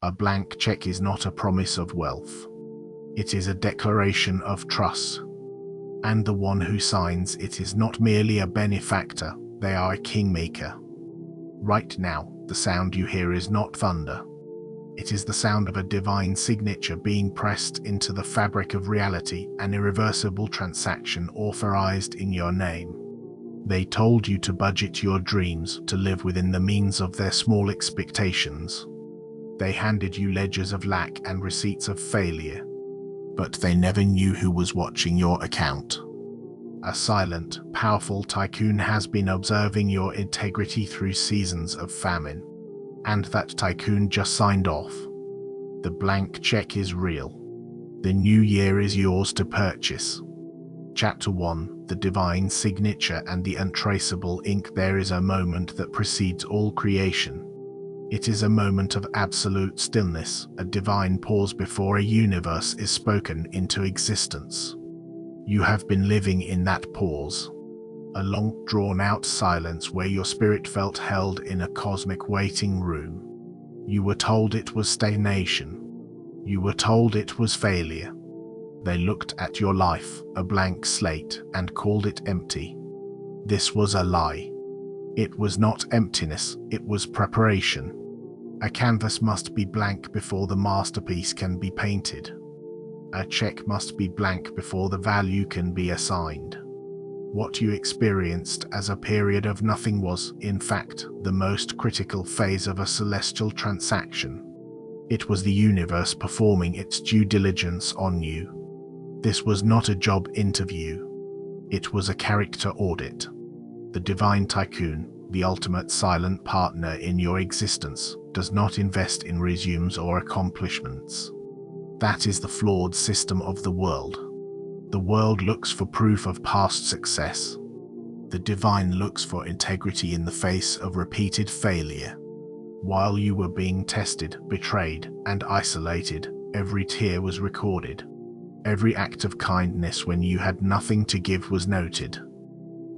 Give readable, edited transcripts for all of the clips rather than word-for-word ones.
A blank check is not a promise of wealth. It is a declaration of trust. And the one who signs it is not merely a benefactor, they are a kingmaker. Right now, the sound you hear is not thunder. It is the sound of a divine signature being pressed into the fabric of reality, an irreversible transaction authorized in your name. They told you to budget your dreams, to live within the means of their small expectations. They handed you ledgers of lack and receipts of failure. But they never knew who was watching your account. A silent, powerful tycoon has been observing your integrity through seasons of famine. And that tycoon just signed off. The blank check is real. The new year is yours to purchase. Chapter 1: The Divine Signature and the Untraceable Ink. There is a moment that precedes all creation. It is a moment of absolute stillness, a divine pause before a universe is spoken into existence. You have been living in that pause. A long, drawn-out silence where your spirit felt held in a cosmic waiting room. You were told it was stagnation. You were told it was failure. They looked at your life, a blank slate, and called it empty. This was a lie. It was not emptiness, it was preparation. A canvas must be blank before the masterpiece can be painted. A check must be blank before the value can be assigned. What you experienced as a period of nothing was, in fact, the most critical phase of a celestial transaction. It was the universe performing its due diligence on you. This was not a job interview. It was a character audit. The divine tycoon, the ultimate silent partner in your existence, does not invest in resumes or accomplishments. That is the flawed system of the world. The world looks for proof of past success. The divine looks for integrity in the face of repeated failure. While you were being tested, betrayed, and isolated, every tear was recorded. Every act of kindness when you had nothing to give was noted.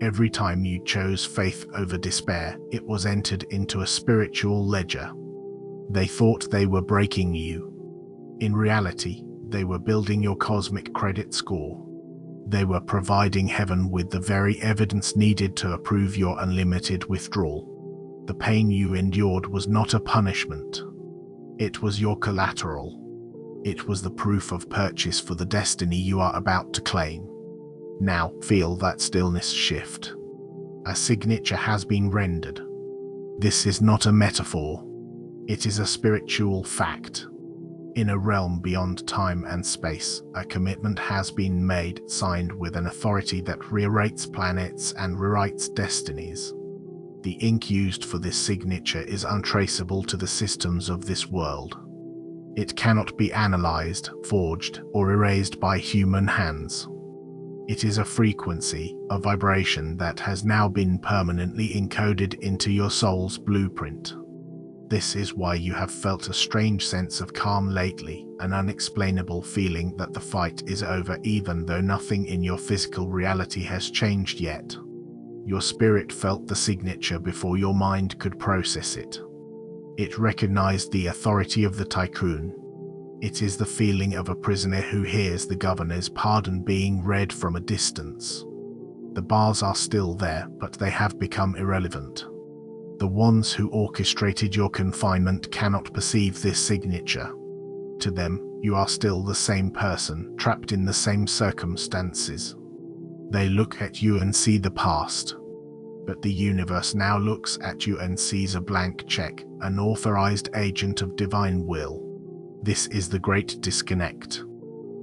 Every time you chose faith over despair, it was entered into a spiritual ledger. They thought they were breaking you. In reality, they were building your cosmic credit score. They were providing heaven with the very evidence needed to approve your unlimited withdrawal. The pain you endured was not a punishment. It was your collateral. It was the proof of purchase for the destiny you are about to claim. Now, feel that stillness shift. A signature has been rendered. This is not a metaphor. It is a spiritual fact. In a realm beyond time and space, a commitment has been made, signed with an authority that rewrites planets and rewrites destinies. The ink used for this signature is untraceable to the systems of this world. It cannot be analyzed, forged, or erased by human hands. It is a frequency, a vibration that has now been permanently encoded into your soul's blueprint. This is why you have felt a strange sense of calm lately, an unexplainable feeling that the fight is over even though nothing in your physical reality has changed yet. Your spirit felt the signature before your mind could process it. It recognized the authority of the tycoon. It is the feeling of a prisoner who hears the governor's pardon being read from a distance. The bars are still there, but they have become irrelevant. The ones who orchestrated your confinement cannot perceive this signature. To them, you are still the same person, trapped in the same circumstances. They look at you and see the past. But the universe now looks at you and sees a blank check, an authorized agent of divine will. This is the great disconnect.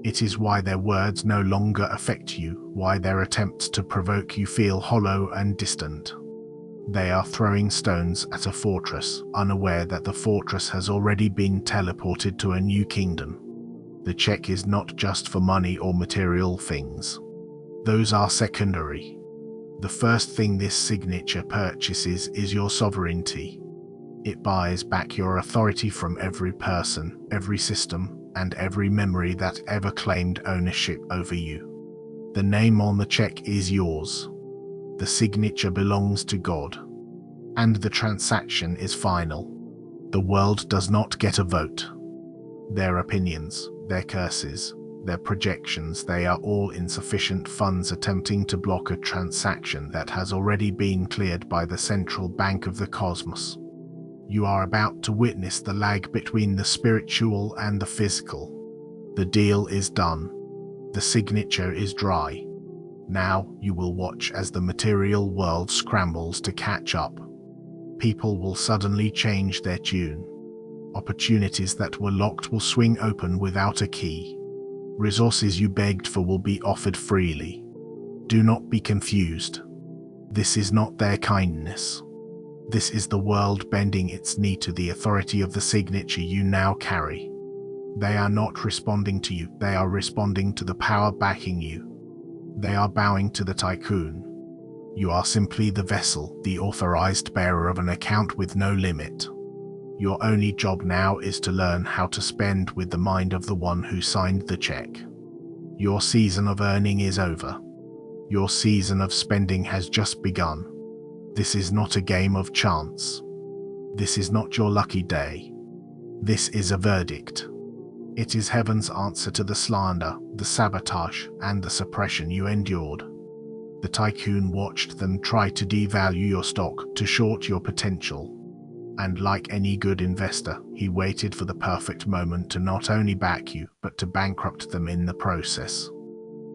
It is why their words no longer affect you, why their attempts to provoke you feel hollow and distant. They are throwing stones at a fortress, unaware that the fortress has already been teleported to a new kingdom. The check is not just for money or material things. Those are secondary. The first thing this signature purchases is your sovereignty. It buys back your authority from every person, every system, and every memory that ever claimed ownership over you. The name on the check is yours. The signature belongs to God. And the transaction is final. The world does not get a vote. Their opinions, their curses, their projections, they are all insufficient funds attempting to block a transaction that has already been cleared by the central bank of the cosmos. You are about to witness the lag between the spiritual and the physical. The deal is done. The signature is dry. Now you will watch as the material world scrambles to catch up. People will suddenly change their tune. Opportunities that were locked will swing open without a key. Resources you begged for will be offered freely. Do not be confused. This is not their kindness. This is the world bending its knee to the authority of the signature you now carry. They are not responding to you, they are responding to the power backing you. They are bowing to the Tycoon. You are simply the vessel, the authorized bearer of an account with no limit. Your only job now is to learn how to spend with the mind of the one who signed the check. Your season of earning is over. Your season of spending has just begun. This is not a game of chance. This is not your lucky day. This is a verdict. It is heaven's answer to the slander, the sabotage, and the suppression you endured. The Tycoon watched them try to devalue your stock, to short your potential. And like any good investor, he waited for the perfect moment to not only back you, but to bankrupt them in the process.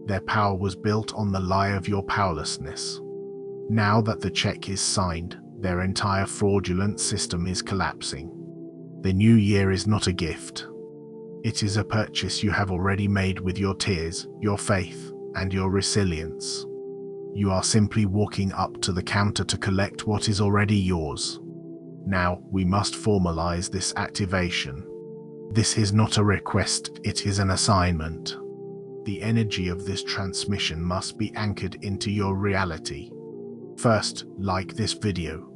Their power was built on the lie of your powerlessness. Now that the check is signed, their entire fraudulent system is collapsing. The new year is not a gift. It is a purchase you have already made with your tears, your faith, and your resilience. You are simply walking up to the counter to collect what is already yours. Now, we must formalize this activation. This is not a request, it is an assignment. The energy of this transmission must be anchored into your reality. First, like this video.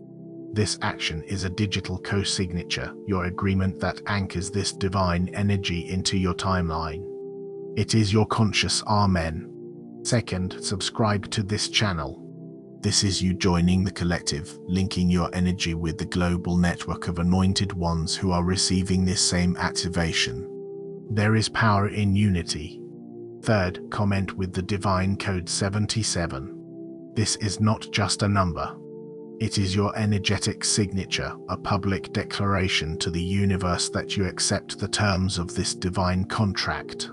This action is a digital co-signature, your agreement that anchors this divine energy into your timeline. It is your conscious amen. Second, subscribe to this channel. This is you joining the collective, linking your energy with the global network of anointed ones who are receiving this same activation. There is power in unity. Third, comment with the divine code 77. This is not just a number. It is your energetic signature, a public declaration to the universe that you accept the terms of this divine contract.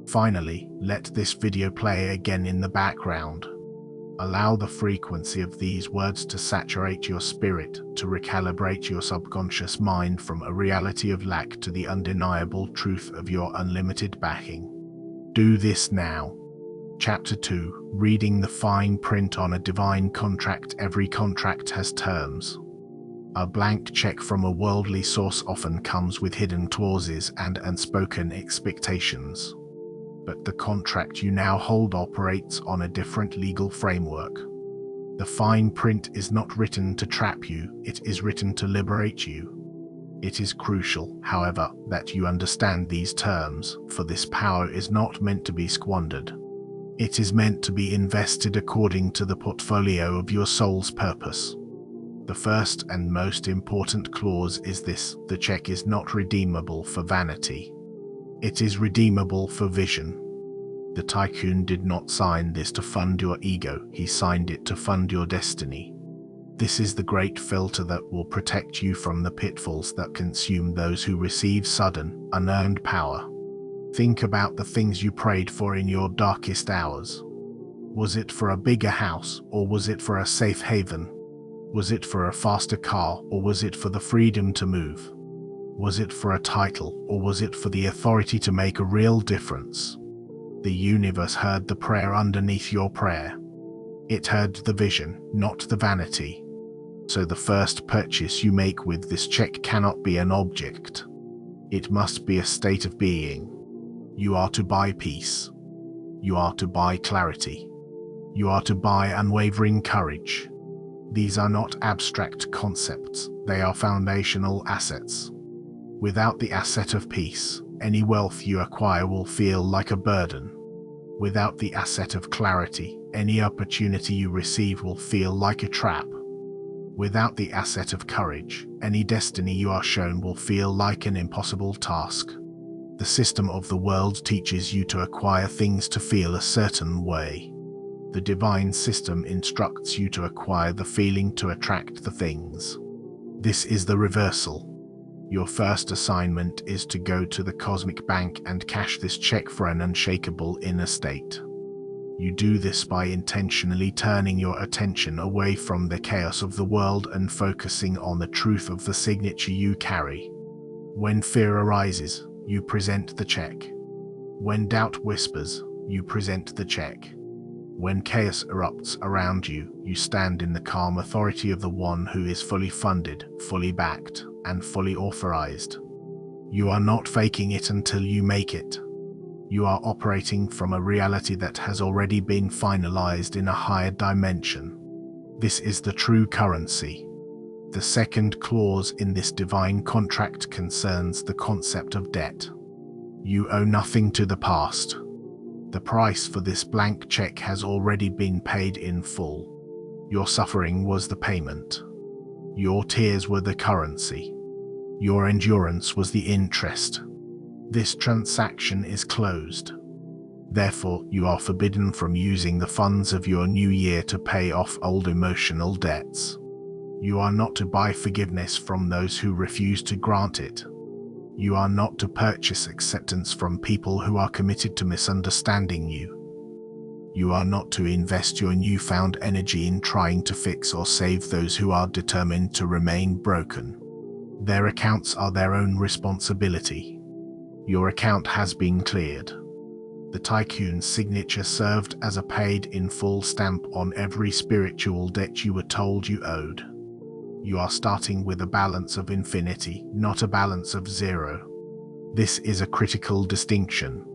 Finally, let this video play again in the background. Allow the frequency of these words to saturate your spirit, to recalibrate your subconscious mind from a reality of lack to the undeniable truth of your unlimited backing. Do this now. Chapter 2. Reading the fine print on a divine contract. Every contract has terms. A blank check from a worldly source often comes with hidden clauses and unspoken expectations. But the contract you now hold operates on a different legal framework. The fine print is not written to trap you, it is written to liberate you. It is crucial, however, that you understand these terms, for this power is not meant to be squandered. It is meant to be invested according to the portfolio of your soul's purpose. The first and most important clause is this: the check is not redeemable for vanity. It is redeemable for vision. The Tycoon did not sign this to fund your ego, he signed it to fund your destiny. This is the great filter that will protect you from the pitfalls that consume those who receive sudden, unearned power. Think about the things you prayed for in your darkest hours. Was it for a bigger house, or was it for a safe haven? Was it for a faster car, or was it for the freedom to move? Was it for a title, or was it for the authority to make a real difference? The universe heard the prayer underneath your prayer. It heard the vision, not the vanity. So the first purchase you make with this check cannot be an object. It must be a state of being. You are to buy peace. You are to buy clarity. You are to buy unwavering courage. These are not abstract concepts, they are foundational assets. Without the asset of peace, any wealth you acquire will feel like a burden. Without the asset of clarity, any opportunity you receive will feel like a trap. Without the asset of courage, any destiny you are shown will feel like an impossible task. The system of the world teaches you to acquire things to feel a certain way. The divine system instructs you to acquire the feeling to attract the things. This is the reversal. Your first assignment is to go to the cosmic bank and cash this check for an unshakable inner state. You do this by intentionally turning your attention away from the chaos of the world and focusing on the truth of the signature you carry. When fear arises, you present the check. When doubt whispers, you present the check. When chaos erupts around you, you stand in the calm authority of the one who is fully funded, fully backed, and fully authorized. You are not faking it until you make it. You are operating from a reality that has already been finalized in a higher dimension. This is the true currency. The second clause in this divine contract concerns the concept of debt. You owe nothing to the past. The price for this blank check has already been paid in full. Your suffering was the payment. Your tears were the currency. Your endurance was the interest. This transaction is closed. Therefore, you are forbidden from using the funds of your new year to pay off old emotional debts. You are not to buy forgiveness from those who refuse to grant it. You are not to purchase acceptance from people who are committed to misunderstanding you. You are not to invest your newfound energy in trying to fix or save those who are determined to remain broken. Their accounts are their own responsibility. Your account has been cleared. The Tycoon's signature served as a paid-in-full stamp on every spiritual debt you were told you owed. You are starting with a balance of infinity, not a balance of zero. This is a critical distinction.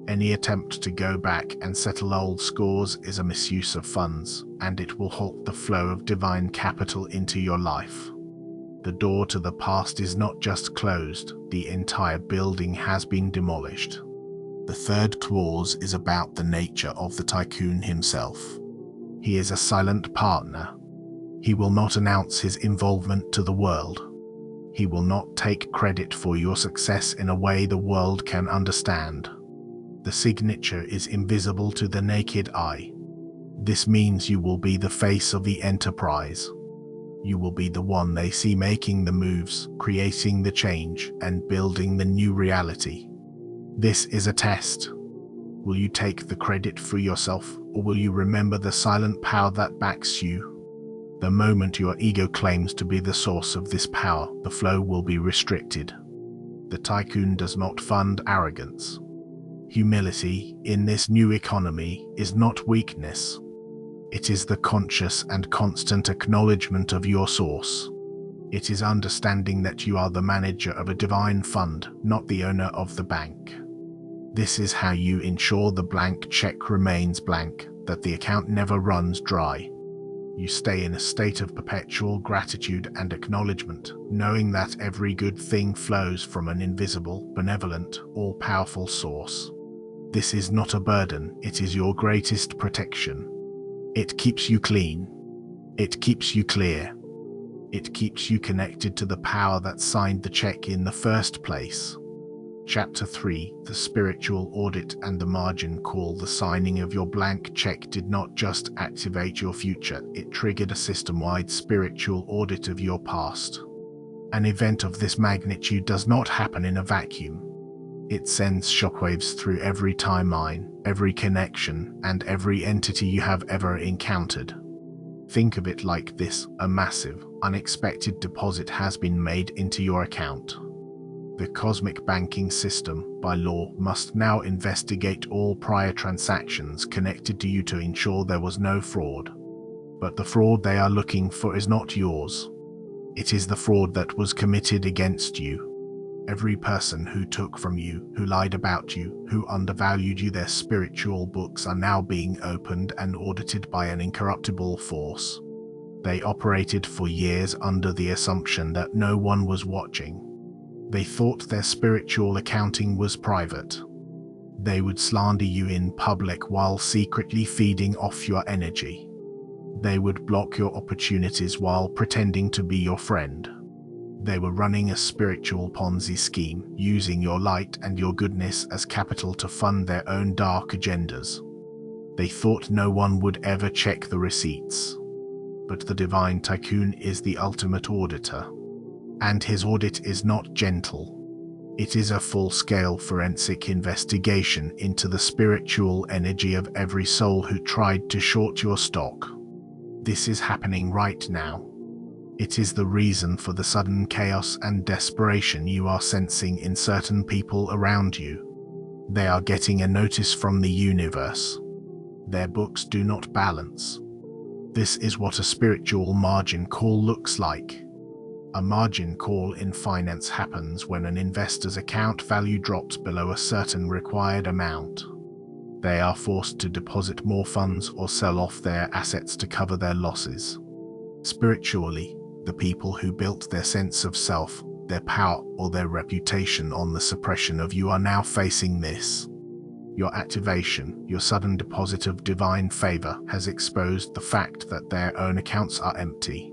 Any attempt to go back and settle old scores is a misuse of funds, and it will halt the flow of divine capital into your life. The door to the past is not just closed, the entire building has been demolished. The third clause is about the nature of the Tycoon himself. He is a silent partner. He will not announce his involvement to the world. He will not take credit for your success in a way the world can understand. The signature is invisible to the naked eye. This means you will be the face of the enterprise. You will be the one they see making the moves, creating the change, and building the new reality. This is a test. Will you take the credit for yourself, or will you remember the silent power that backs you? The moment your ego claims to be the source of this power, the flow will be restricted. The Tycoon does not fund arrogance. Humility, in this new economy, is not weakness. It is the conscious and constant acknowledgement of your source. It is understanding that you are the manager of a divine fund, not the owner of the bank. This is how you ensure the blank check remains blank, that the account never runs dry. You stay in a state of perpetual gratitude and acknowledgement, knowing that every good thing flows from an invisible, benevolent, all-powerful source. This is not a burden, it is your greatest protection. It keeps you clean. It keeps you clear. It keeps you connected to the power that signed the check in the first place. Chapter 3, the spiritual audit and the margin call. The signing of your blank check did not just activate your future, it triggered a system-wide spiritual audit of your past. An event of this magnitude does not happen in a vacuum. It sends shockwaves through every timeline, every connection, and every entity you have ever encountered. Think of it like this: a massive, unexpected deposit has been made into your account. The cosmic banking system, by law, must now investigate all prior transactions connected to you to ensure there was no fraud. But the fraud they are looking for is not yours. It is the fraud that was committed against you. Every person who took from you, who lied about you, who undervalued you, their spiritual books are now being opened and audited by an incorruptible force. They operated for years under the assumption that no one was watching. They thought their spiritual accounting was private. They would slander you in public while secretly feeding off your energy. They would block your opportunities while pretending to be your friend. They were running a spiritual Ponzi scheme, using your light and your goodness as capital to fund their own dark agendas. They thought no one would ever check the receipts. But the divine Tycoon is the ultimate auditor. And his audit is not gentle. It is a full-scale forensic investigation into the spiritual energy of every soul who tried to short your stock. This is happening right now. It is the reason for the sudden chaos and desperation you are sensing in certain people around you. They are getting a notice from the universe. Their books do not balance. This is what a spiritual margin call looks like. A margin call in finance happens when an investor's account value drops below a certain required amount. They are forced to deposit more funds or sell off their assets to cover their losses. Spiritually, the people who built their sense of self, their power, or their reputation on the suppression of you are now facing this. Your activation, your sudden deposit of divine favor, has exposed the fact that their own accounts are empty.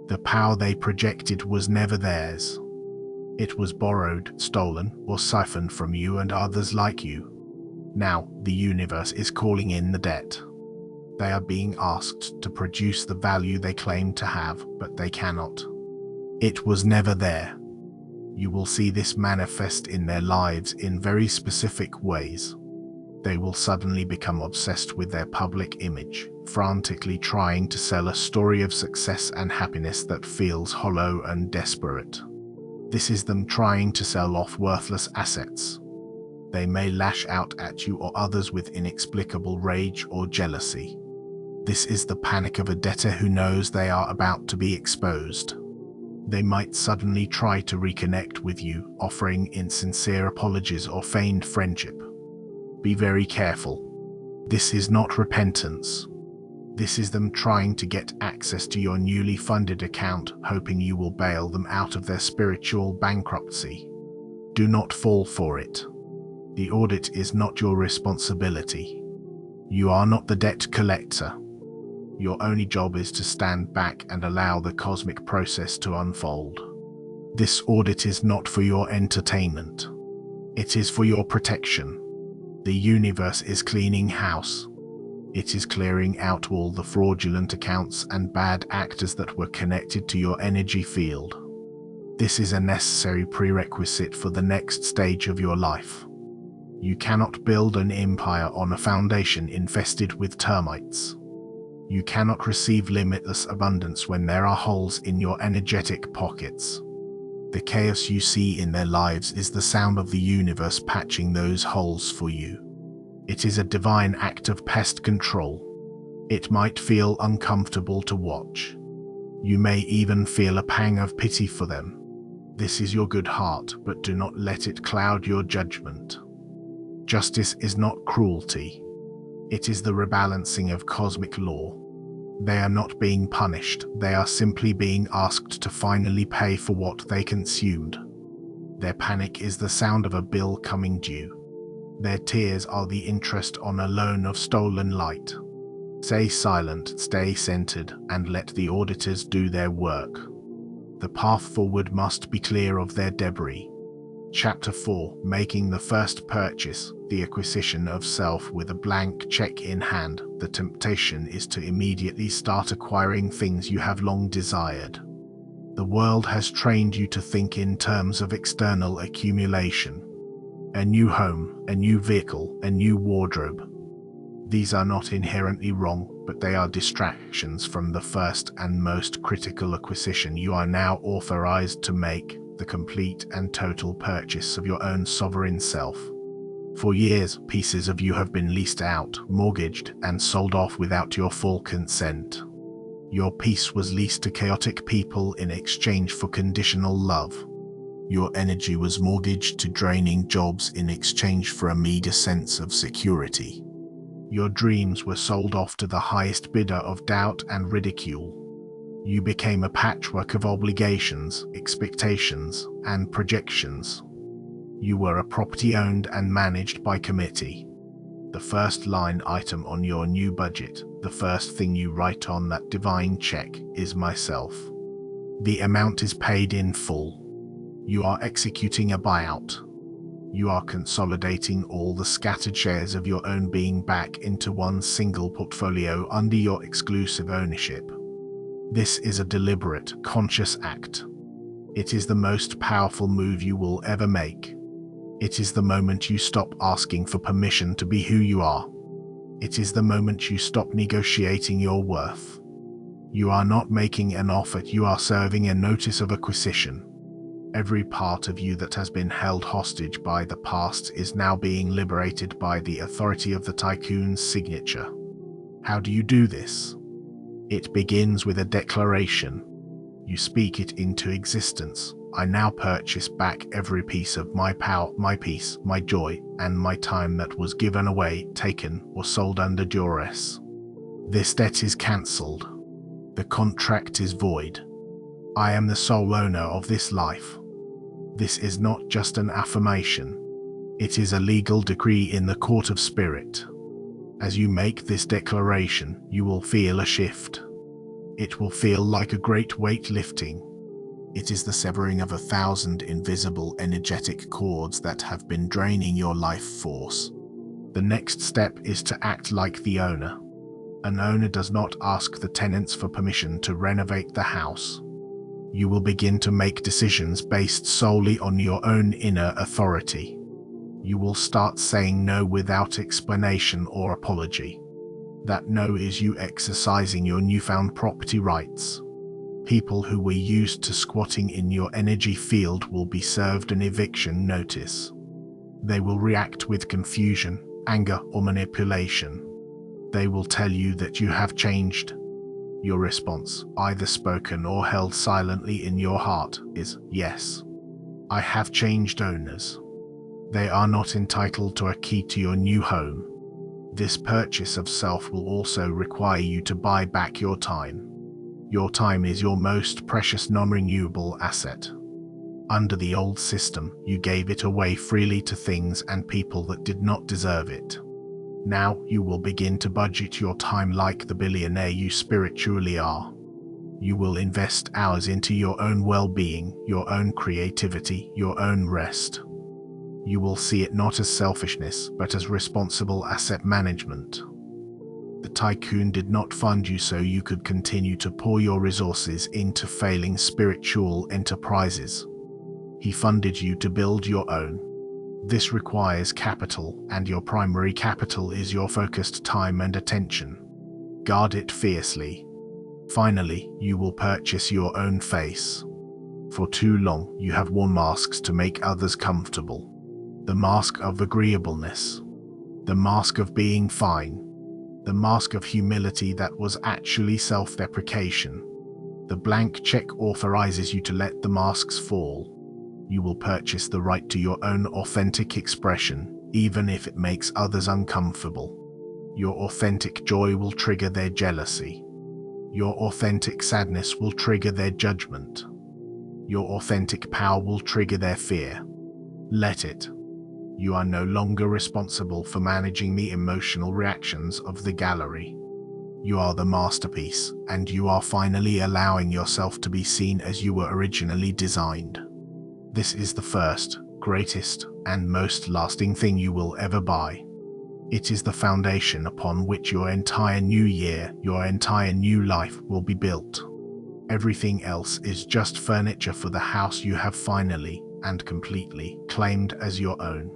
The power they projected was never theirs. It was borrowed, stolen, or siphoned from you and others like you. Now, the universe is calling in the debt. They are being asked to produce the value they claim to have, but they cannot. It was never there. You will see this manifest in their lives in very specific ways. They will suddenly become obsessed with their public image, frantically trying to sell a story of success and happiness that feels hollow and desperate. This is them trying to sell off worthless assets. They may lash out at you or others with inexplicable rage or jealousy. This is the panic of a debtor who knows they are about to be exposed. They might suddenly try to reconnect with you, offering insincere apologies or feigned friendship. Be very careful. This is not repentance. This is them trying to get access to your newly funded account, hoping you will bail them out of their spiritual bankruptcy. Do not fall for it. The audit is not your responsibility. You are not the debt collector. Your only job is to stand back and allow the cosmic process to unfold. This audit is not for your entertainment. It is for your protection. The universe is cleaning house. It is clearing out all the fraudulent accounts and bad actors that were connected to your energy field. This is a necessary prerequisite for the next stage of your life. You cannot build an empire on a foundation infested with termites. You cannot receive limitless abundance when there are holes in your energetic pockets. The chaos you see in their lives is the sound of the universe patching those holes for you. It is a divine act of pest control. It might feel uncomfortable to watch. You may even feel a pang of pity for them. This is your good heart, but do not let it cloud your judgment. Justice is not cruelty. It is the rebalancing of cosmic law. They are not being punished, they are simply being asked to finally pay for what they consumed. Their panic is the sound of a bill coming due. Their tears are the interest on a loan of stolen light. Stay silent, stay centered, and let the auditors do their work. The path forward must be clear of their debris. Chapter 4. Making the first purchase, the acquisition of self with a blank check in hand. The temptation is to immediately start acquiring things you have long desired. The world has trained you to think in terms of external accumulation. A new home, a new vehicle, a new wardrobe. These are not inherently wrong, but they are distractions from the first and most critical acquisition you are now authorized to make, the complete and total purchase of your own sovereign self. For years, pieces of you have been leased out, mortgaged, and sold off without your full consent. Your peace was leased to chaotic people in exchange for conditional love. Your energy was mortgaged to draining jobs in exchange for a meager sense of security. Your dreams were sold off to the highest bidder of doubt and ridicule. You became a patchwork of obligations, expectations, and projections. You were a property owned and managed by committee. The first line item on your new budget, the first thing you write on that divine check, is myself. The amount is paid in full. You are executing a buyout. You are consolidating all the scattered shares of your own being back into one single portfolio under your exclusive ownership. This is a deliberate, conscious act. It is the most powerful move you will ever make. It is the moment you stop asking for permission to be who you are. It is the moment you stop negotiating your worth. You are not making an offer, you are serving a notice of acquisition. Every part of you that has been held hostage by the past is now being liberated by the authority of the Tycoon's signature. How do you do this? It begins with a declaration. You speak it into existence. I now purchase back every piece of my power, my peace, my joy, and my time that was given away, taken, or sold under duress. This debt is cancelled. The contract is void. I am the sole owner of this life. This is not just an affirmation. It is a legal decree in the court of spirit. As you make this declaration, you will feel a shift. It will feel like a great weight lifting. It is the severing of 1,000 invisible energetic cords that have been draining your life force. The next step is to act like the owner. An owner does not ask the tenants for permission to renovate the house. You will begin to make decisions based solely on your own inner authority. You will start saying no without explanation or apology. That no is you exercising your newfound property rights. People who were used to squatting in your energy field will be served an eviction notice. They will react with confusion, anger, or manipulation. They will tell you that you have changed. Your response, either spoken or held silently in your heart, is yes. I have changed owners. They are not entitled to a key to your new home. This purchase of self will also require you to buy back your time. Your time is your most precious non-renewable asset. Under the old system, you gave it away freely to things and people that did not deserve it. Now you will begin to budget your time like the billionaire you spiritually are. You will invest hours into your own well-being, your own creativity, your own rest. You will see it not as selfishness, but as responsible asset management. The Tycoon did not fund you so you could continue to pour your resources into failing spiritual enterprises. He funded you to build your own. This requires capital, and your primary capital is your focused time and attention. Guard it fiercely. Finally, you will purchase your own face. For too long, you have worn masks to make others comfortable. The mask of agreeableness. The mask of being fine. The mask of humility that was actually self-deprecation. The blank check authorizes you to let the masks fall. You will purchase the right to your own authentic expression, even if it makes others uncomfortable. Your authentic joy will trigger their jealousy. Your authentic sadness will trigger their judgment. Your authentic power will trigger their fear. Let it. You are no longer responsible for managing the emotional reactions of the gallery. You are the masterpiece, and you are finally allowing yourself to be seen as you were originally designed. This is the first, greatest, and most lasting thing you will ever buy. It is the foundation upon which your entire new year, your entire new life will be built. Everything else is just furniture for the house you have finally and completely claimed as your own.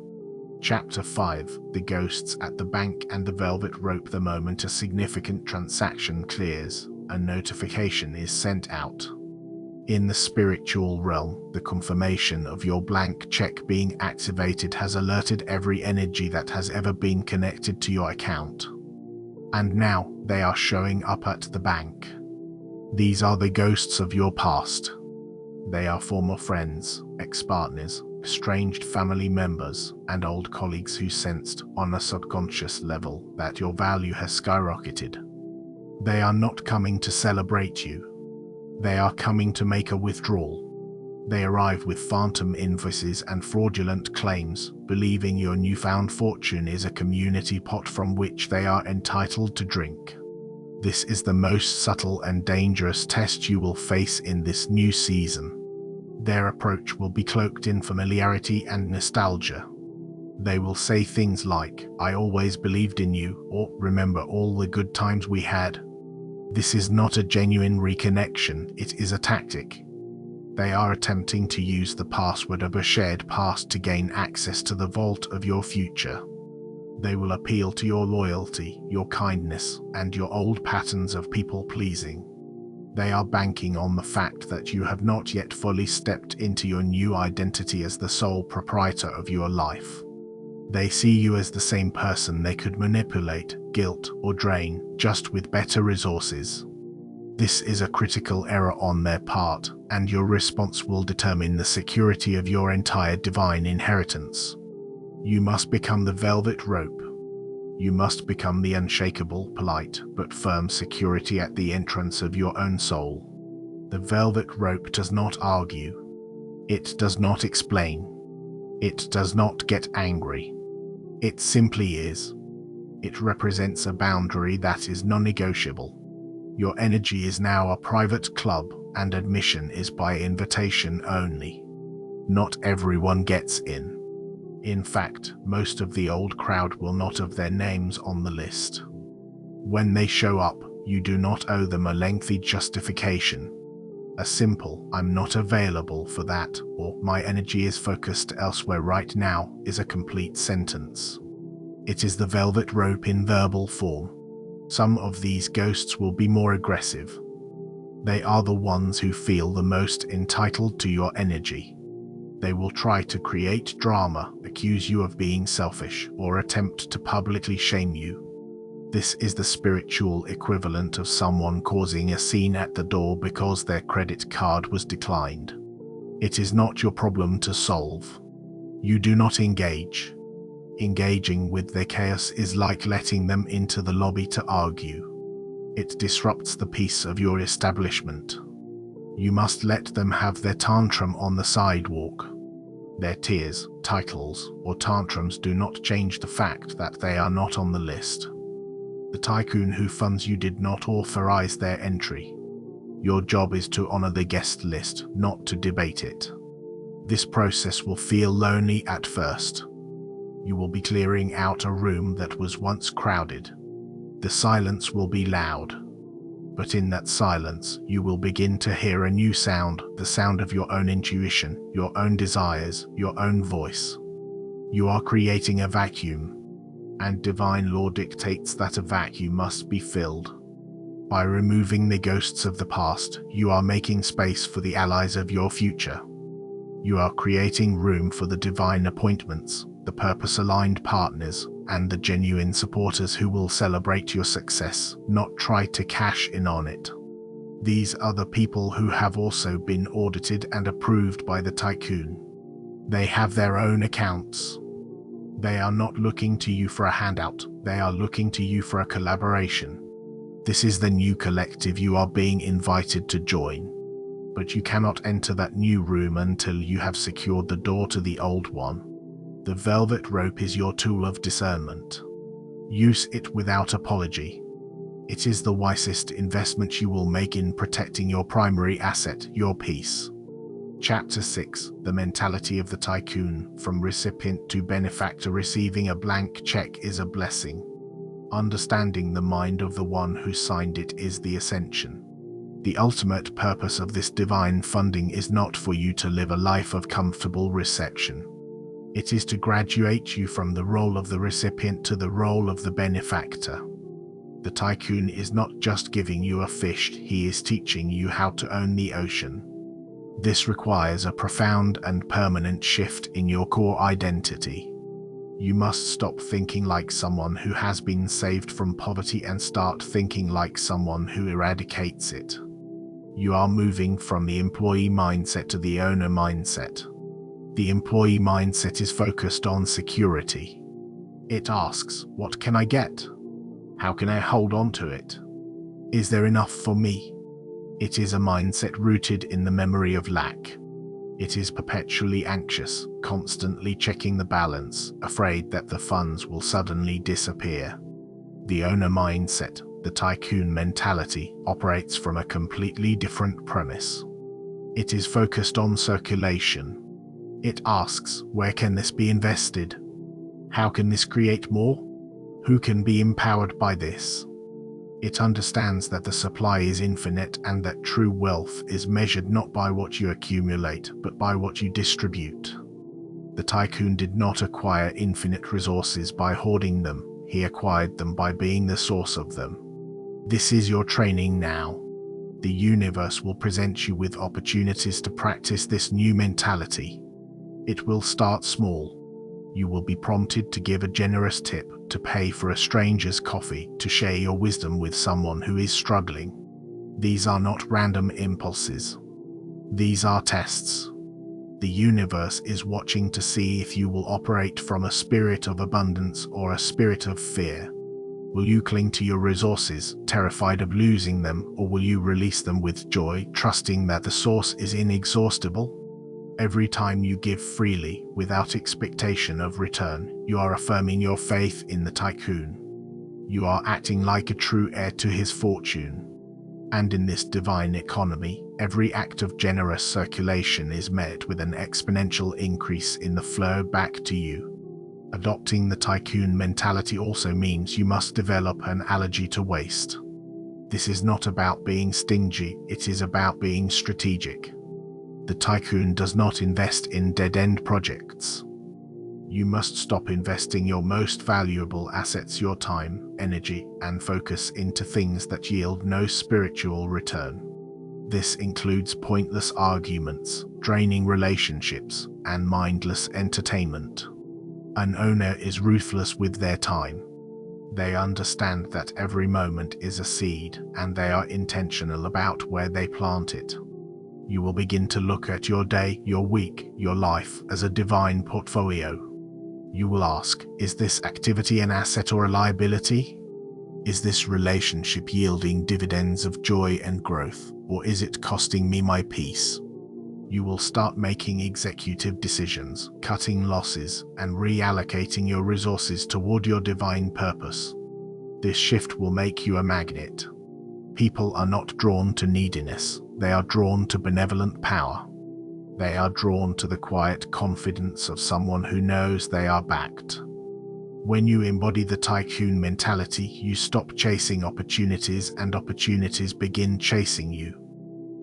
Chapter 5: The Ghosts at the Bank and the Velvet Rope. The moment a significant transaction clears, a notification is sent out. In the spiritual realm, the confirmation of your blank check being activated has alerted every energy that has ever been connected to your account. And now, they are showing up at the bank. These are the ghosts of your past. They are former friends, ex-partners, estranged family members, and old colleagues who sensed, on a subconscious level, that your value has skyrocketed. They are not coming to celebrate you. They are coming to make a withdrawal. They arrive with phantom invoices and fraudulent claims, believing your newfound fortune is a community pot from which they are entitled to drink. This is the most subtle and dangerous test you will face in this new season. Their approach will be cloaked in familiarity and nostalgia. They will say things like, "I always believed in you," or "Remember all the good times we had." This is not a genuine reconnection, it is a tactic. They are attempting to use the password of a shared past to gain access to the vault of your future. They will appeal to your loyalty, your kindness, and your old patterns of people-pleasing. They are banking on the fact that you have not yet fully stepped into your new identity as the sole proprietor of your life. They see you as the same person they could manipulate, guilt, or drain, just with better resources. This is a critical error on their part, and your response will determine the security of your entire divine inheritance. You must become the velvet rope. You must become the unshakable, polite, but firm security at the entrance of your own soul. The velvet rope does not argue. It does not explain. It does not get angry. It simply is. It represents a boundary that is non-negotiable. Your energy is now a private club, and admission is by invitation only. Not everyone gets in. In fact, most of the old crowd will not have their names on the list. When they show up, you do not owe them a lengthy justification. A simple, "I'm not available for that," or "My energy is focused elsewhere right now," is a complete sentence. It is the velvet rope in verbal form. Some of these ghosts will be more aggressive. They are the ones who feel the most entitled to your energy. They will try to create drama, accuse you of being selfish, or attempt to publicly shame you. This is the spiritual equivalent of someone causing a scene at the door because their credit card was declined. It is not your problem to solve. You do not engage. Engaging with their chaos is like letting them into the lobby to argue. It disrupts the peace of your establishment. You must let them have their tantrum on the sidewalk. Their tears, titles, or tantrums do not change the fact that they are not on the list. The tycoon who funds you did not authorize their entry. Your job is to honor the guest list, not to debate it. This process will feel lonely at first. You will be clearing out a room that was once crowded. The silence will be loud. But in that silence, you will begin to hear a new sound, the sound of your own intuition, your own desires, your own voice. You are creating a vacuum, and divine law dictates that a vacuum must be filled. By removing the ghosts of the past, you are making space for the allies of your future. You are creating room for the divine appointments, the purpose-aligned partners, and the genuine supporters who will celebrate your success, not try to cash in on it. These are the people who have also been audited and approved by the Tycoon. They have their own accounts. They are not looking to you for a handout, they are looking to you for a collaboration. This is the new collective you are being invited to join. But you cannot enter that new room until you have secured the door to the old one. The velvet rope is your tool of discernment. Use it without apology. It is the wisest investment you will make in protecting your primary asset, your peace. Chapter 6: The Mentality of the Tycoon. From recipient to benefactor, receiving a blank check is a blessing. Understanding the mind of the one who signed it is the ascension. The ultimate purpose of this divine funding is not for you to live a life of comfortable reception. It is to graduate you from the role of the recipient to the role of the benefactor. The Tycoon is not just giving you a fish, he is teaching you how to own the ocean. This requires a profound and permanent shift in your core identity. You must stop thinking like someone who has been saved from poverty and start thinking like someone who eradicates it. You are moving from the employee mindset to the owner mindset. The employee mindset is focused on security. It asks, what can I get? How can I hold on to it? Is there enough for me? It is a mindset rooted in the memory of lack. It is perpetually anxious, constantly checking the balance, afraid that the funds will suddenly disappear. The owner mindset, the tycoon mentality, operates from a completely different premise. It is focused on circulation. It asks, where can this be invested? How can this create more? Who can be empowered by this? It understands that the supply is infinite and that true wealth is measured not by what you accumulate, but by what you distribute. The tycoon did not acquire infinite resources by hoarding them, he acquired them by being the source of them. This is your training now. The universe will present you with opportunities to practice this new mentality. It will start small. You will be prompted to give a generous tip, to pay for a stranger's coffee, to share your wisdom with someone who is struggling. These are not random impulses. These are tests. The universe is watching to see if you will operate from a spirit of abundance or a spirit of fear. Will you cling to your resources, terrified of losing them, or will you release them with joy, trusting that the source is inexhaustible? Every time you give freely, without expectation of return, you are affirming your faith in the tycoon. You are acting like a true heir to his fortune. And in this divine economy, every act of generous circulation is met with an exponential increase in the flow back to you. Adopting the tycoon mentality also means you must develop an allergy to waste. This is not about being stingy, it is about being strategic. The tycoon does not invest in dead-end projects. You must stop investing your most valuable assets, your time, energy, and focus into things that yield no spiritual return. This includes pointless arguments, draining relationships, and mindless entertainment. An owner is ruthless with their time. They understand that every moment is a seed, and they are intentional about where they plant it. You will begin to look at your day, your week, your life as a divine portfolio. You will ask, is this activity an asset or a liability? Is this relationship yielding dividends of joy and growth, or is it costing me my peace? You will start making executive decisions, cutting losses, and reallocating your resources toward your divine purpose. This shift will make you a magnet. People are not drawn to neediness, they are drawn to benevolent power. They are drawn to the quiet confidence of someone who knows they are backed. When you embody the tycoon mentality, you stop chasing opportunities and opportunities begin chasing you.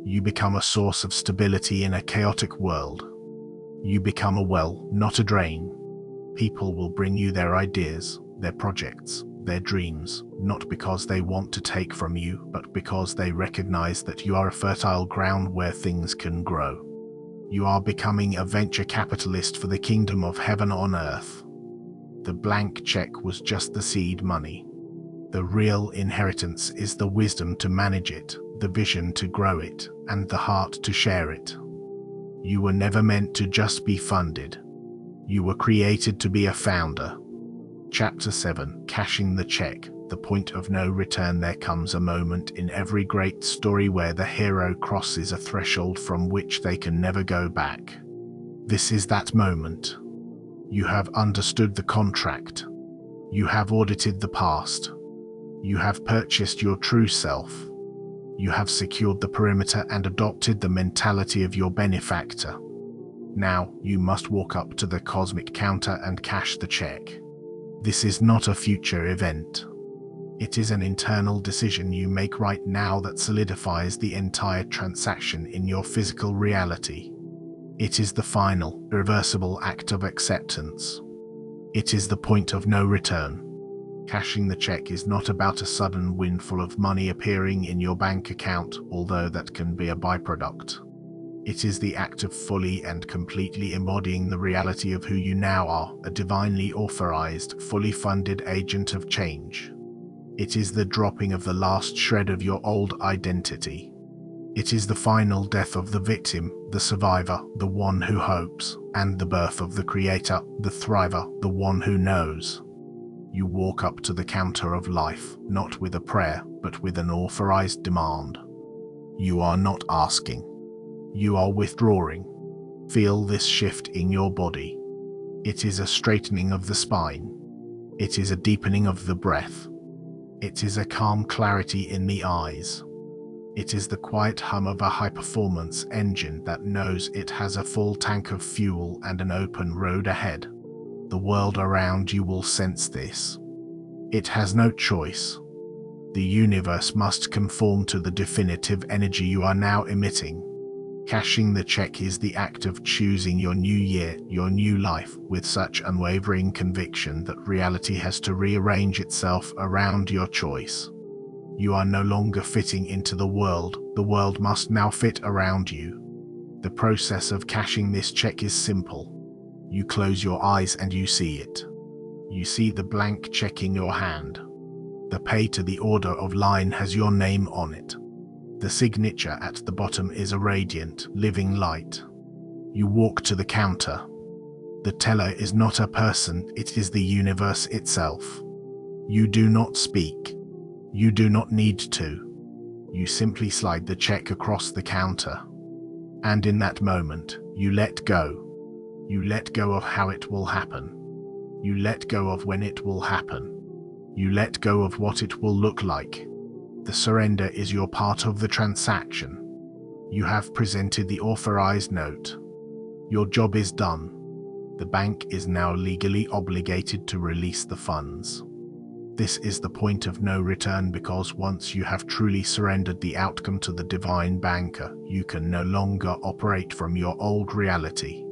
You become a source of stability in a chaotic world. You become a well, not a drain. People will bring you their ideas, their projects, their dreams, not because they want to take from you, but because they recognize that you are a fertile ground where things can grow. You are becoming a venture capitalist for the kingdom of heaven on earth. The blank check was just the seed money. The real inheritance is the wisdom to manage it, the vision to grow it, and the heart to share it. You were never meant to just be funded. You were created to be a founder. Chapter 7, Cashing the Check, the point of no return. There comes a moment in every great story where the hero crosses a threshold from which they can never go back. This is that moment. You have understood the contract. You have audited the past. You have purchased your true self. You have secured the perimeter and adopted the mentality of your benefactor. Now, you must walk up to the cosmic counter and cash the check. This is not a future event. It is an internal decision you make right now that solidifies the entire transaction in your physical reality. It is the final, irreversible act of acceptance. It is the point of no return. Cashing the check is not about a sudden windfall of money appearing in your bank account, although that can be a byproduct. It is the act of fully and completely embodying the reality of who you now are, a divinely authorized, fully funded agent of change. It is the dropping of the last shred of your old identity. It is the final death of the victim, the survivor, the one who hopes, and the birth of the creator, the thriver, the one who knows. You walk up to the counter of life, not with a prayer, but with an authorized demand. You are not asking. You are withdrawing. Feel this shift in your body. It is a straightening of the spine. It is a deepening of the breath. It is a calm clarity in the eyes. It is the quiet hum of a high-performance engine that knows it has a full tank of fuel and an open road ahead. The world around you will sense this. It has no choice. The universe must conform to the definitive energy you are now emitting. Cashing the check is the act of choosing your new year, your new life, with such unwavering conviction that reality has to rearrange itself around your choice. You are no longer fitting into the world must now fit around you. The process of cashing this check is simple. You close your eyes and you see it. You see the blank check in your hand. The pay to the order of line has your name on it. The signature at the bottom is a radiant, living light. You walk to the counter. The teller is not a person, it is the universe itself. You do not speak. You do not need to. You simply slide the check across the counter. And in that moment, you let go. You let go of how it will happen. You let go of when it will happen. You let go of what it will look like. The surrender is your part of the transaction. You have presented the authorized note. Your job is done. The bank is now legally obligated to release the funds. This is the point of no return, because once you have truly surrendered the outcome to the divine banker, you can no longer operate from your old reality.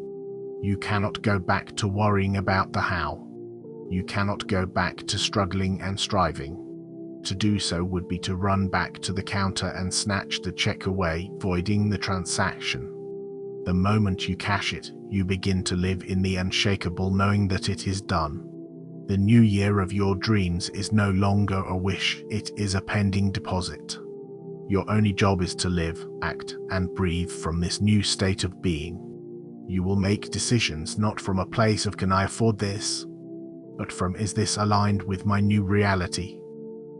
You cannot go back to worrying about the how. You cannot go back to struggling and striving. To do so would be to run back to the counter and snatch the check away, voiding the transaction. The moment you cash it, you begin to live in the unshakable knowing that it is done. The new year of your dreams is no longer a wish, it is a pending deposit. Your only job is to live, act, and breathe from this new state of being. You will make decisions not from a place of "can I afford this?" but from "is this aligned with my new reality?"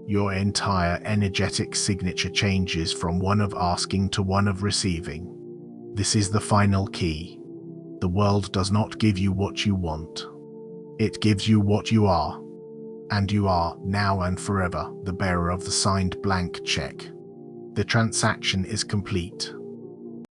Your entire energetic signature changes from one of asking to one of receiving. This is the final key. The world does not give you what you want. It gives you what you are. And you are, now and forever, the bearer of the signed blank check. The transaction is complete.